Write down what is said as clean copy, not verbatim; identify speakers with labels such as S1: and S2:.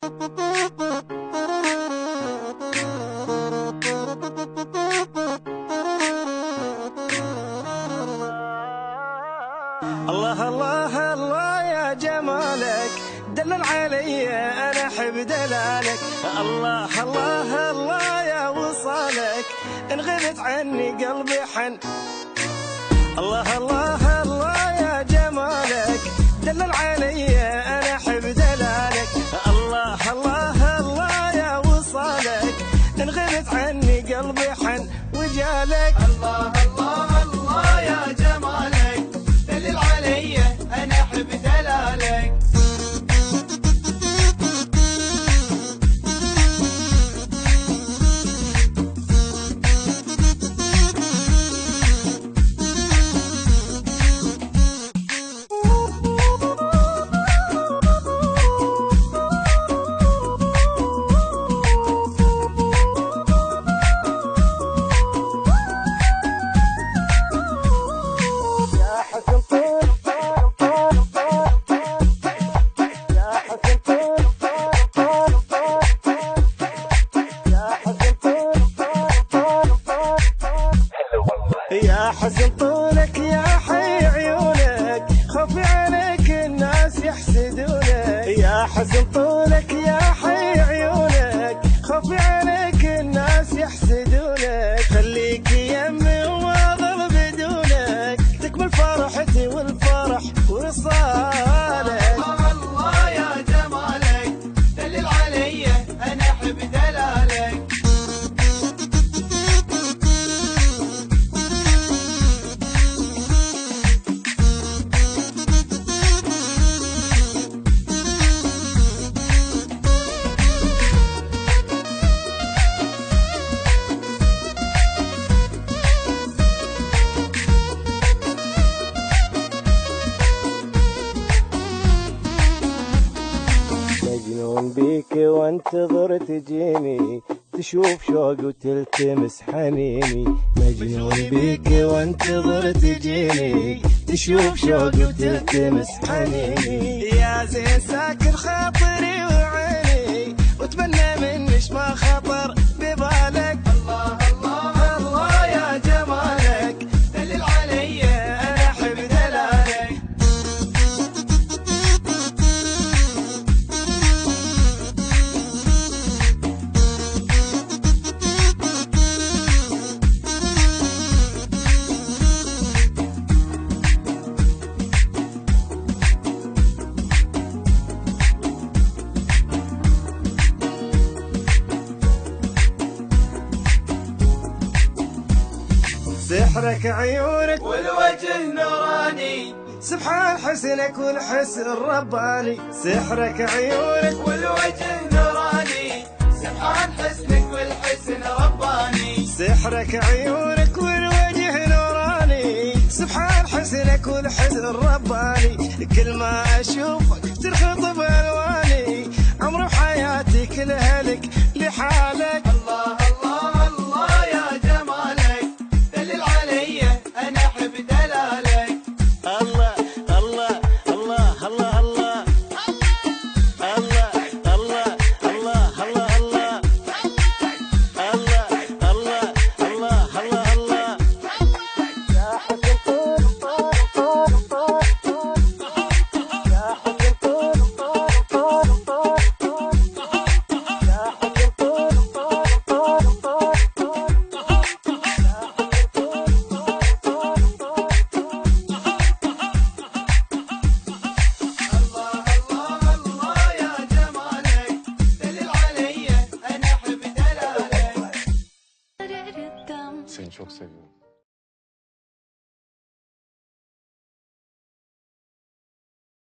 S1: الله الله الله يا جمالك دلل علي انا احب دلالك. الله الله الله يا وصالك ان غبت عني قلبي حن. الله الله الله يا جمالك دلل علي انا احب دلالك. الله الله الله يا وصالك ان غبت عني قلبي حن وجالك.
S2: الله الله الله يا جمالك دلل علي انا احب دلالك.
S1: يا حسن طولك يا حي عيونك خوفي عليك الناس يحسدونك. يا حسن طولك يا حي عيونك خوفي عليك الناس يحسدونك. خليك يمي وما ظل بدونك تكمل فرحتي والفرح وصالك.
S2: الله الله يا جمالك دلل علي انا احب دلالك.
S1: مجنون بيك وانتظر تجيني تشوف شوق وتلتمس حنيني. مجنون بيك وانتظر تجيني تشوف شوق وتلتمس حنيني. يا زين ساكن خاطري وعيني واتمنى منش ما خطر ببالك.
S2: الله الله الله يا جمالك دلل علي انا احب دلالك.
S1: سحرك عيونك
S2: والوجه نوراني
S1: سبحان حسنك والحسن الرباني. سحرك عيونك
S2: والوجه نوراني سبحان حسنك والحسن رباني.
S1: سحرك عيونك والوجه نوراني سبحان حسنك والحسن الرباني. كل ما اشوفك ترخطب الواني عمر حياتي كلها لك لحالك.
S2: الله الله الله يا جمالك دلل علي انا احب دلالك.
S1: الله الله الله الله الله الله الله الله الله الله الله الله الله الله. يا حسن طول طول طول طول يا حسن طول طول طول يا حسن طول طول طول
S2: الله الله الله يا جمالك دلل علي انا احب دلالك.
S3: Seni çok seviyorum.